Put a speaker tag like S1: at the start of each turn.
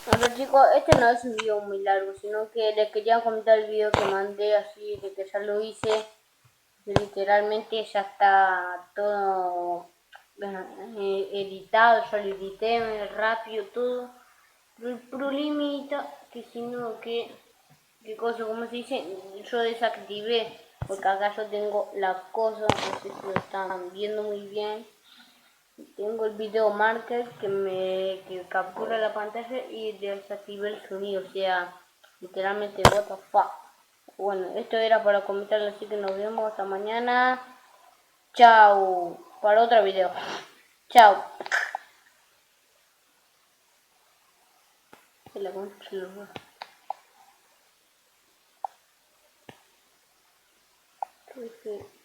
S1: Bueno chicos, este no es un video muy largo, sino que les quería comentar el video que mandé así de que ya lo hice. Literalmente ya está todo editado, yo lo edité rápido todo. Pero el problemita que si no que cosa, como se dice, yo desactivé, porque acá yo tengo la cosa, no sé si lo están viendo muy bien. Tengo el video marker que captura la pantalla y desactiva el sonido, o sea, literalmente what the fuck. Bueno, esto era para comentarlo, así que nos vemos hasta mañana. Chao, para otro video. Chao. Se la concha, ¿qué